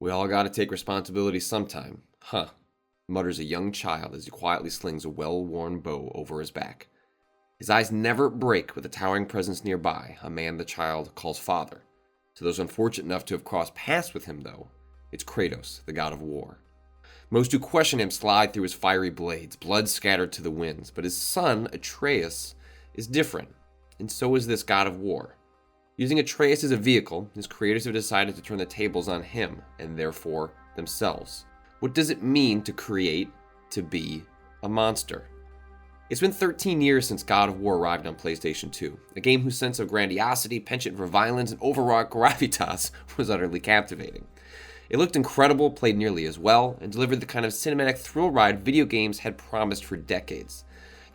We all gotta take responsibility sometime, huh? Mutters a young child as he quietly slings a well-worn bow over his back. His eyes never break with a towering presence nearby, a man the child calls father. To those unfortunate enough to have crossed paths with him, though, it's Kratos, the god of war. Most who question him slide through his fiery blades, blood scattered to the winds, but his son, Atreus, is different, and so is this god of war. Using Atreus as a vehicle, his creators have decided to turn the tables on him, and therefore themselves. What does it mean to create, to be, a monster? It's been 13 years since God of War arrived on PlayStation 2, a game whose sense of grandiosity, penchant for violence, and overwrought gravitas was utterly captivating. It looked incredible, played nearly as well, and delivered the kind of cinematic thrill ride video games had promised for decades.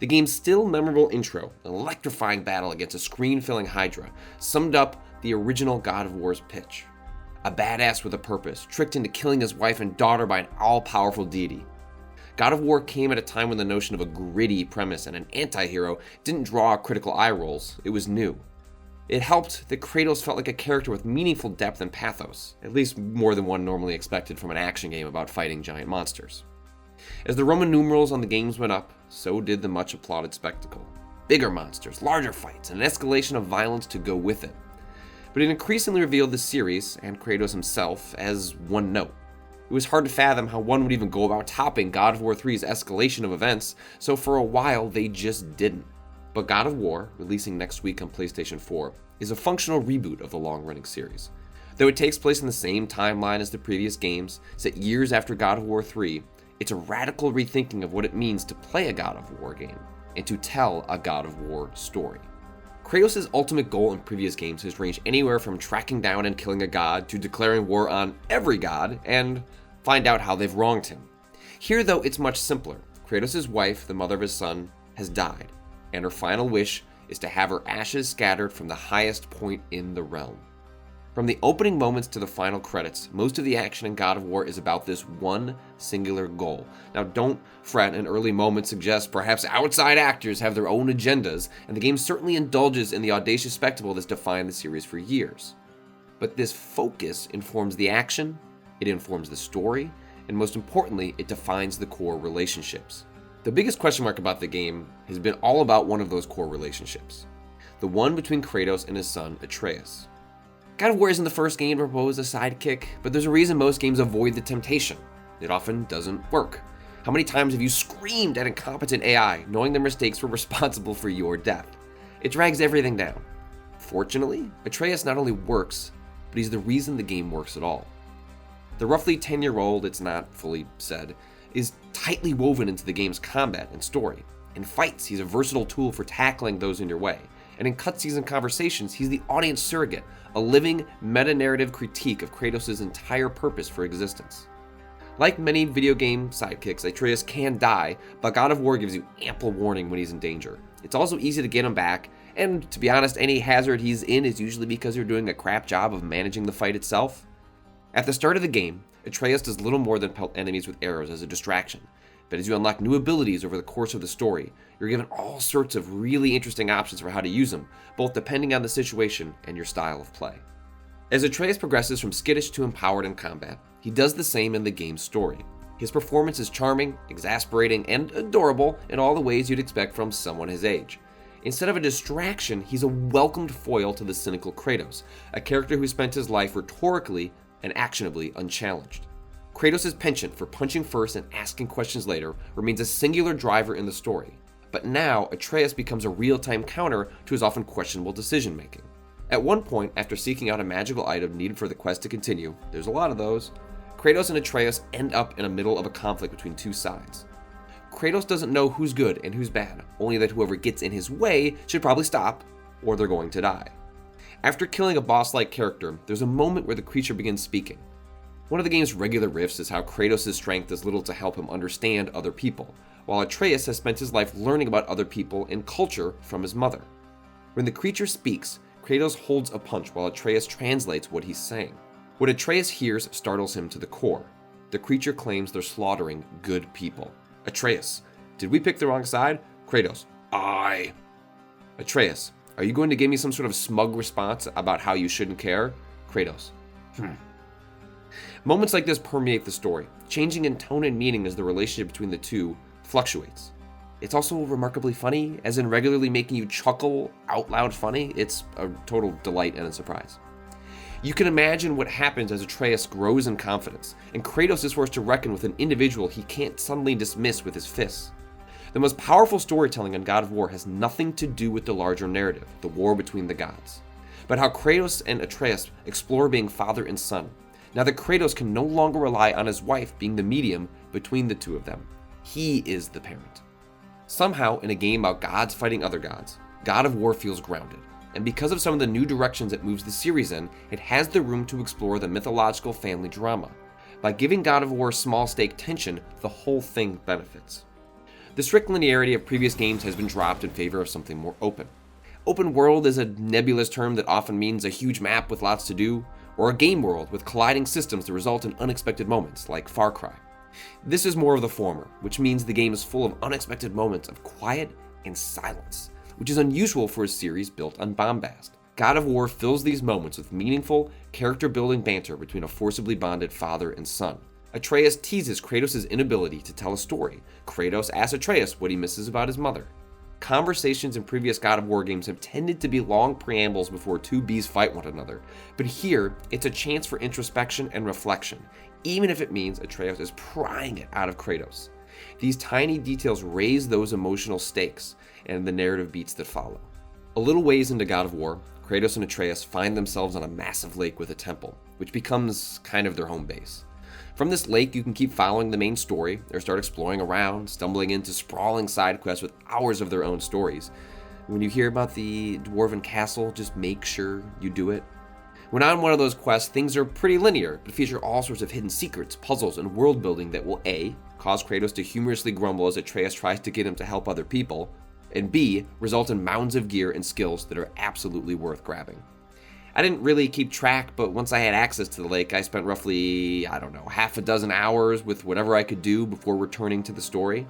The game's still memorable intro, an electrifying battle against a screen-filling Hydra, summed up the original God of War's pitch. A badass with a purpose, tricked into killing his wife and daughter by an all-powerful deity. God of War came at a time when the notion of a gritty premise and an anti-hero didn't draw critical eye rolls. It was new. It helped that Kratos felt like a character with meaningful depth and pathos, at least more than one normally expected from an action game about fighting giant monsters. As the Roman numerals on the games went up, so did the much applauded spectacle. Bigger monsters, larger fights, and an escalation of violence to go with it. But it increasingly revealed the series, and Kratos himself, as one note. It was hard to fathom how one would even go about topping God of War 3's escalation of events, so for a while they just didn't. But God of War, releasing next week on PlayStation 4, is a functional reboot of the long-running series. Though it takes place in the same timeline as the previous games, set years after God of War 3, it's a radical rethinking of what it means to play a God of War game, and to tell a God of War story. Kratos' ultimate goal in previous games has ranged anywhere from tracking down and killing a god to declaring war on every god and find out how they've wronged him. Here, though, it's much simpler. Kratos' wife, the mother of his son, has died, and her final wish is to have her ashes scattered from the highest point in the realm. From the opening moments to the final credits, most of the action in God of War is about this one singular goal. Now, don't fret, an early moment suggests perhaps outside actors have their own agendas, and the game certainly indulges in the audacious spectacle that's defined the series for years. But this focus informs the action, it informs the story, and most importantly, it defines the core relationships. The biggest question mark about the game has been all about one of those core relationships, the one between Kratos and his son, Atreus. God of War isn't the first game to propose a sidekick, but there's a reason most games avoid the temptation. It often doesn't work. How many times have you screamed at incompetent AI, knowing their mistakes were responsible for your death? It drags everything down. Fortunately, Atreus not only works, but he's the reason the game works at all. The roughly 10-year-old, it's not fully said, is tightly woven into the game's combat and story. In fights, he's a versatile tool for tackling those in your way. And in cutscenes and conversations, he's the audience surrogate, a living meta-narrative critique of Kratos' entire purpose for existence. Like many video game sidekicks, Atreus can die, but God of War gives you ample warning when he's in danger. It's also easy to get him back, and to be honest, any hazard he's in is usually because you're doing a crap job of managing the fight itself. At the start of the game, Atreus does little more than pelt enemies with arrows as a distraction. But as you unlock new abilities over the course of the story, you're given all sorts of really interesting options for how to use them, both depending on the situation and your style of play. As Atreus progresses from skittish to empowered in combat, he does the same in the game's story. His performance is charming, exasperating, and adorable in all the ways you'd expect from someone his age. Instead of a distraction, he's a welcomed foil to the cynical Kratos, a character who spent his life rhetorically and actionably unchallenged. Kratos' penchant for punching first and asking questions later remains a singular driver in the story, but now Atreus becomes a real-time counter to his often questionable decision-making. At one point, after seeking out a magical item needed for the quest to continue, there's a lot of those, Kratos and Atreus end up in the middle of a conflict between two sides. Kratos doesn't know who's good and who's bad, only that whoever gets in his way should probably stop, or they're going to die. After killing a boss-like character, there's a moment where the creature begins speaking. One of the game's regular riffs is how Kratos' strength does little to help him understand other people, while Atreus has spent his life learning about other people and culture from his mother. When the creature speaks, Kratos holds a punch while Atreus translates what he's saying. What Atreus hears startles him to the core. The creature claims they're slaughtering good people. Atreus, did we pick the wrong side? Kratos, aye. Atreus, are you going to give me some sort of smug response about how you shouldn't care? Kratos, Moments like this permeate the story, changing in tone and meaning as the relationship between the two fluctuates. It's also remarkably funny, as in regularly making you chuckle out loud funny. It's a total delight and a surprise. You can imagine what happens as Atreus grows in confidence, and Kratos is forced to reckon with an individual he can't suddenly dismiss with his fists. The most powerful storytelling in God of War has nothing to do with the larger narrative, the war between the gods, but how Kratos and Atreus explore being father and son, now that Kratos can no longer rely on his wife being the medium between the two of them. He is the parent. Somehow, in a game about gods fighting other gods, God of War feels grounded, and because of some of the new directions it moves the series in, it has the room to explore the mythological family drama. By giving God of War small stake tension, the whole thing benefits. The strict linearity of previous games has been dropped in favor of something more open. Open world is a nebulous term that often means a huge map with lots to do, or a game world with colliding systems that result in unexpected moments, like Far Cry. This is more of the former, which means the game is full of unexpected moments of quiet and silence, which is unusual for a series built on bombast. God of War fills these moments with meaningful, character-building banter between a forcibly bonded father and son. Atreus teases Kratos' inability to tell a story. Kratos asks Atreus what he misses about his mother. Conversations in previous God of War games have tended to be long preambles before two bees fight one another, but here, it's a chance for introspection and reflection, even if it means Atreus is prying it out of Kratos. These tiny details raise those emotional stakes and the narrative beats that follow. A little ways into God of War, Kratos and Atreus find themselves on a massive lake with a temple, which becomes kind of their home base. From this lake, you can keep following the main story, or start exploring around, stumbling into sprawling side quests with hours of their own stories. When you hear about the Dwarven Castle, just make sure you do it. When on one of those quests, things are pretty linear, but feature all sorts of hidden secrets, puzzles, and world building that will A, cause Kratos to humorously grumble as Atreus tries to get him to help other people, and B, result in mounds of gear and skills that are absolutely worth grabbing. I didn't really keep track, but once I had access to the lake, I spent roughly, half a dozen hours with whatever I could do before returning to the story.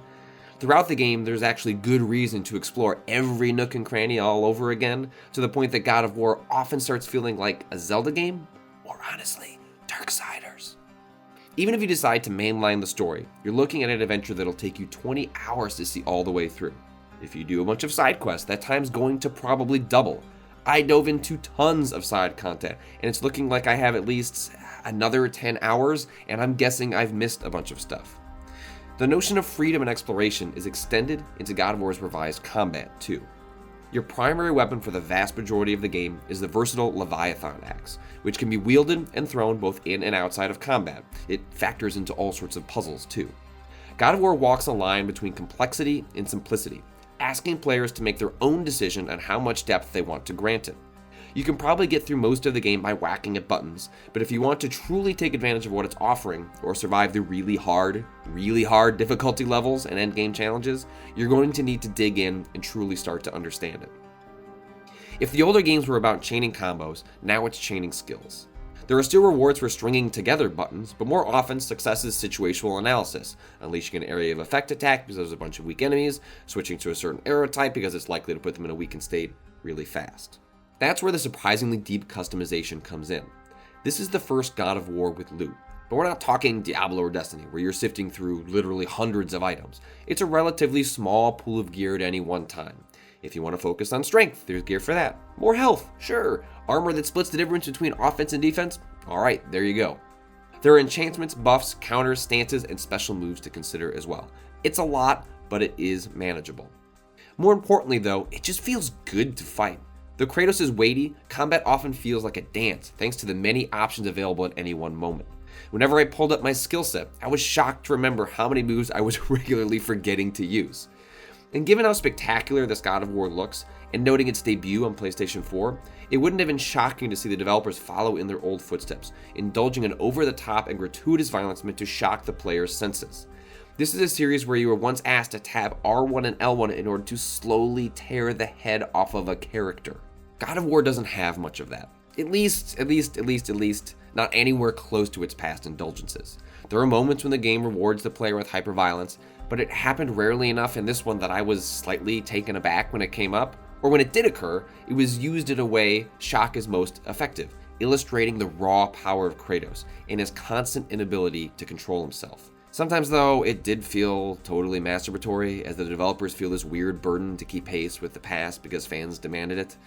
Throughout the game, there's actually good reason to explore every nook and cranny all over again, to the point that God of War often starts feeling like a Zelda game, or honestly, Darksiders. Even if you decide to mainline the story, you're looking at an adventure that'll take you 20 hours to see all the way through. If you do a bunch of side quests, that time's going to probably double. I dove into tons of side content, and it's looking like I have at least another 10 hours, and I'm guessing I've missed a bunch of stuff. The notion of freedom and exploration is extended into God of War's revised combat, too. Your primary weapon for the vast majority of the game is the versatile Leviathan axe, which can be wielded and thrown both in and outside of combat. It factors into all sorts of puzzles, too. God of War walks a line between complexity and simplicity, asking players to make their own decision on how much depth they want to grant it. You can probably get through most of the game by whacking at buttons, but if you want to truly take advantage of what it's offering, or survive the really hard difficulty levels and endgame challenges, you're going to need to dig in and truly start to understand it. If the older games were about chaining combos, now it's chaining skills. There are still rewards for stringing together buttons, but more often success is situational analysis, unleashing an area of effect attack because there's a bunch of weak enemies, switching to a certain arrow type because it's likely to put them in a weakened state really fast. That's where the surprisingly deep customization comes in. This is the first God of War with loot, but we're not talking Diablo or Destiny, where you're sifting through literally hundreds of items. It's a relatively small pool of gear at any one time. If you want to focus on strength, there's gear for that. More health, sure. Armor that splits the difference between offense and defense? Alright, there you go. There are enchantments, buffs, counters, stances, and special moves to consider as well. It's a lot, but it is manageable. More importantly though, it just feels good to fight. Though Kratos is weighty, combat often feels like a dance, thanks to the many options available at any one moment. Whenever I pulled up my skill set, I was shocked to remember how many moves I was regularly forgetting to use. And given how spectacular this God of War looks, and noting its debut on PlayStation 4, it wouldn't have been shocking to see the developers follow in their old footsteps, indulging in over-the-top and gratuitous violence meant to shock the player's senses. This is a series where you were once asked to tab R1 and L1 in order to slowly tear the head off of a character. God of War doesn't have much of that. At least, not anywhere close to its past indulgences. There are moments when the game rewards the player with hyperviolence, but it happened rarely enough in this one that I was slightly taken aback when it came up, or when it did occur, it was used in a way shock is most effective, illustrating the raw power of Kratos and his constant inability to control himself. Sometimes, though, it did feel totally masturbatory, as the developers feel this weird burden to keep pace with the past because fans demanded it.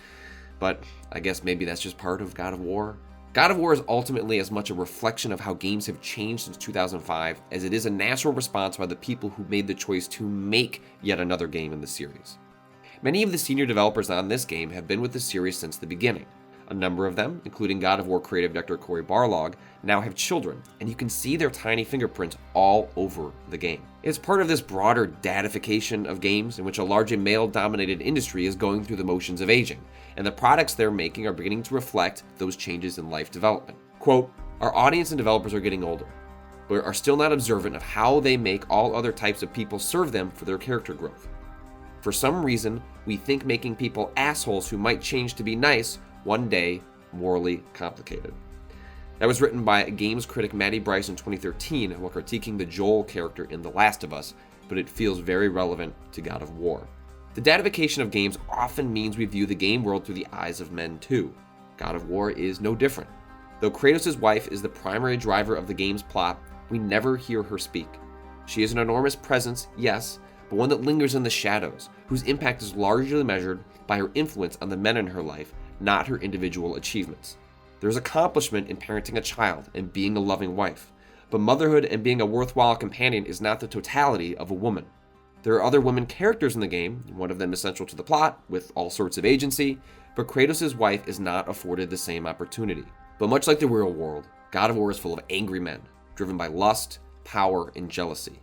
But I guess maybe that's just part of God of War. God of War is ultimately as much a reflection of how games have changed since 2005 as it is a natural response by the people who made the choice to make yet another game in the series. Many of the senior developers on this game have been with the series since the beginning. A number of them, including God of War creative director Cory Barlog, now have children, and you can see their tiny fingerprints all over the game. It's part of this broader dadification of games in which a largely male-dominated industry is going through the motions of aging, and the products they're making are beginning to reflect those changes in life development. Quote, "Our audience and developers are getting older, but are still not observant of how they make all other types of people serve them for their character growth. For some reason, we think making people assholes who might change to be nice one day morally complicated." That was written by games critic Matty Bryce in 2013 while critiquing the Joel character in The Last of Us, but it feels very relevant to God of War. The dadification of games often means we view the game world through the eyes of men too. God of War is no different. Though Kratos' wife is the primary driver of the game's plot, we never hear her speak. She is an enormous presence, yes, but one that lingers in the shadows, whose impact is largely measured by her influence on the men in her life, not her individual achievements. There's accomplishment in parenting a child and being a loving wife, but motherhood and being a worthwhile companion is not the totality of a woman. There are other women characters in the game, one of them is central to the plot, with all sorts of agency, but Kratos' wife is not afforded the same opportunity. But much like the real world, God of War is full of angry men, driven by lust, power, and jealousy.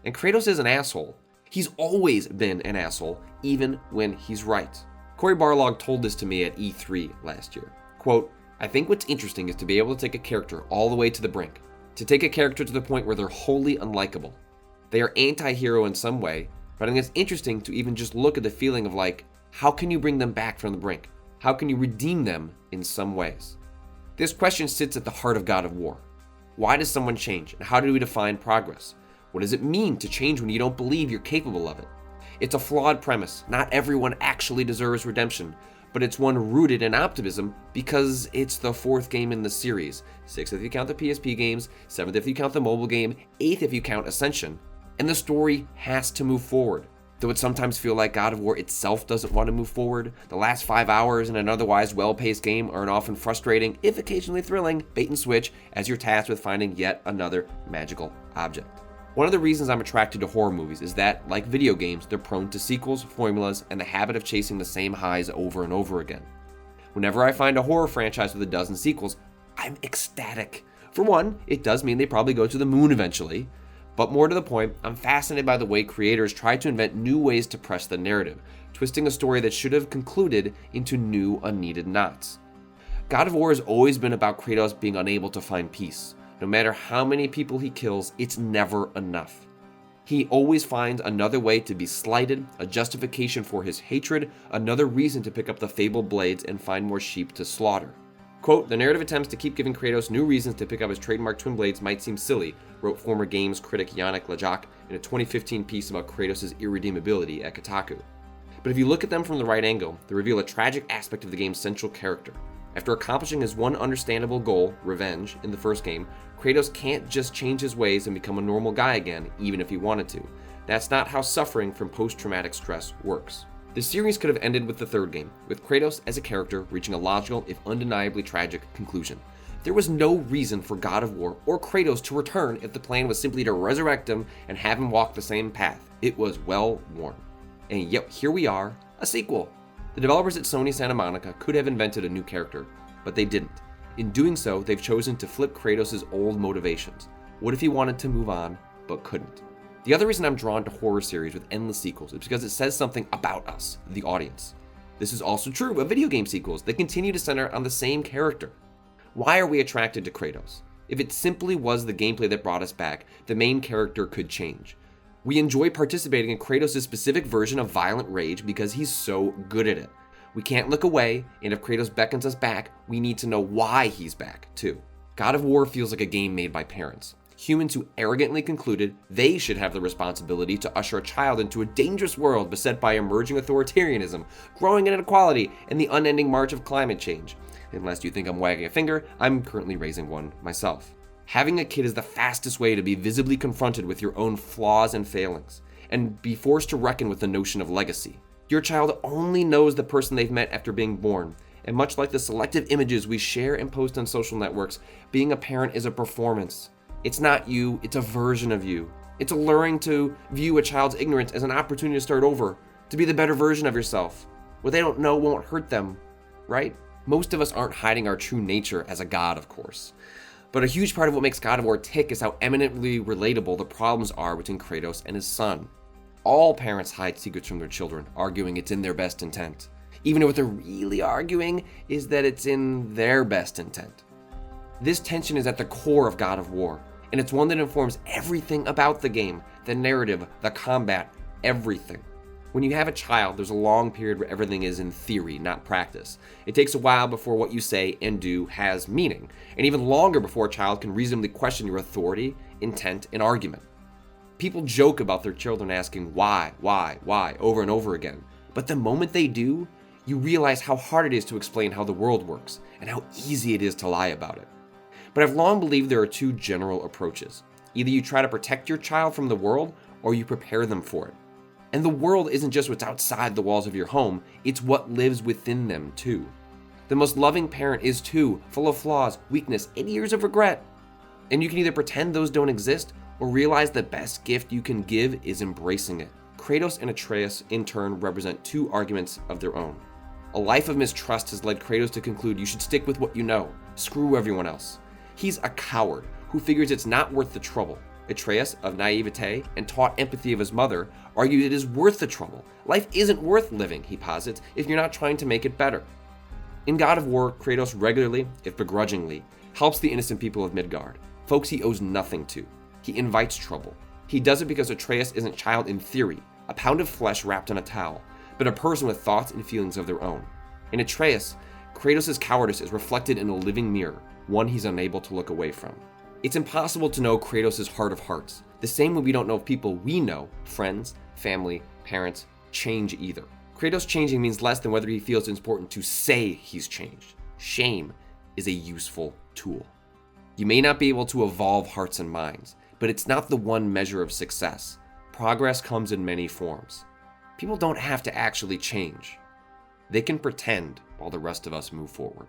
And Kratos is an asshole. He's always been an asshole, even when he's right. Cory Barlog told this to me at E3 last year. Quote, "I think what's interesting is to be able to take a character all the way to the brink, to take a character to the point where they're wholly unlikable. They are anti-hero in some way, but I think it's interesting to even just look at the feeling of like, how can you bring them back from the brink? How can you redeem them in some ways?" This question sits at the heart of God of War. Why does someone change, and how do we define progress? What does it mean to change when you don't believe you're capable of it? It's a flawed premise. Not everyone actually deserves redemption, but it's one rooted in optimism because it's the fourth game in the series. 6th if you count the PSP games, 7th if you count the mobile game, 8th if you count Ascension. And the story has to move forward. Though it sometimes feels like God of War itself doesn't want to move forward, the last 5 hours in an otherwise well-paced game are an often frustrating, if occasionally thrilling, bait and switch as you're tasked with finding yet another magical object. One of the reasons I'm attracted to horror movies is that, like video games, they're prone to sequels, formulas, and the habit of chasing the same highs over and over again. Whenever I find a horror franchise with a dozen sequels, I'm ecstatic. For one, it does mean they probably go to the moon eventually, but more to the point, I'm fascinated by the way creators try to invent new ways to press the narrative, twisting a story that should have concluded into new, unneeded knots. God of War has always been about Kratos being unable to find peace. No matter how many people he kills, it's never enough. He always finds another way to be slighted, a justification for his hatred, another reason to pick up the fabled blades and find more sheep to slaughter. Quote, "The narrative attempts to keep giving Kratos new reasons to pick up his trademark twin blades might seem silly," wrote former games critic Yannick Lajak in a 2015 piece about Kratos' irredeemability at Kotaku. But if you look at them from the right angle, they reveal a tragic aspect of the game's central character. After accomplishing his one understandable goal, revenge, in the first game, Kratos can't just change his ways and become a normal guy again, even if he wanted to. That's not how suffering from post-traumatic stress works. The series could have ended with the third game, with Kratos as a character reaching a logical, if undeniably tragic, conclusion. There was no reason for God of War or Kratos to return if the plan was simply to resurrect him and have him walk the same path. It was well worn. And yet, here we are, a sequel. The developers at Sony Santa Monica could have invented a new character, but they didn't. In doing so, they've chosen to flip Kratos' old motivations. What if he wanted to move on, but couldn't? The other reason I'm drawn to horror series with endless sequels is because it says something about us, the audience. This is also true of video game sequels that continue to center on the same character. Why are we attracted to Kratos? If it simply was the gameplay that brought us back, the main character could change. We enjoy participating in Kratos' specific version of violent rage because he's so good at it. We can't look away, and if Kratos beckons us back, we need to know why he's back, too. God of War feels like a game made by parents. Humans who arrogantly concluded they should have the responsibility to usher a child into a dangerous world beset by emerging authoritarianism, growing inequality, and the unending march of climate change. Unless you think I'm wagging a finger, I'm currently raising one myself. Having a kid is the fastest way to be visibly confronted with your own flaws and failings, and be forced to reckon with the notion of legacy. Your child only knows the person they've met after being born, and much like the selective images we share and post on social networks, being a parent is a performance. It's not you, it's a version of you. It's alluring to view a child's ignorance as an opportunity to start over, to be the better version of yourself. What they don't know won't hurt them, right? Most of us aren't hiding our true nature as a god, of course. But a huge part of what makes God of War tick is how eminently relatable the problems are between Kratos and his son. All parents hide secrets from their children, arguing it's in their best intent. Even if what they're really arguing is that it's in their best intent. This tension is at the core of God of War, and it's one that informs everything about the game, the narrative, the combat, everything. When you have a child, there's a long period where everything is in theory, not practice. It takes a while before what you say and do has meaning, and even longer before a child can reasonably question your authority, intent, and argument. People joke about their children asking why, over and over again. But the moment they do, you realize how hard it is to explain how the world works, and how easy it is to lie about it. But I've long believed there are two general approaches. Either you try to protect your child from the world, or you prepare them for it. And the world isn't just what's outside the walls of your home, it's what lives within them too. The most loving parent is too, full of flaws, weakness, and years of regret. And you can either pretend those don't exist, or realize the best gift you can give is embracing it. Kratos and Atreus, in turn, represent two arguments of their own. A life of mistrust has led Kratos to conclude you should stick with what you know, screw everyone else. He's a coward who figures it's not worth the trouble. Atreus, of naivete and taught empathy of his mother, argued it is worth the trouble. Life isn't worth living, he posits, if you're not trying to make it better. In God of War, Kratos regularly, if begrudgingly, helps the innocent people of Midgard, folks he owes nothing to. He invites trouble. He does it because Atreus isn't child in theory, a pound of flesh wrapped in a towel, but a person with thoughts and feelings of their own. In Atreus, Kratos' cowardice is reflected in a living mirror, one he's unable to look away from. It's impossible to know Kratos' heart of hearts, the same way we don't know if people we know, friends, family, parents, change either. Kratos changing means less than whether he feels it's important to say he's changed. Shame is a useful tool. You may not be able to evolve hearts and minds, but it's not the one measure of success. Progress comes in many forms. People don't have to actually change. They can pretend while the rest of us move forward.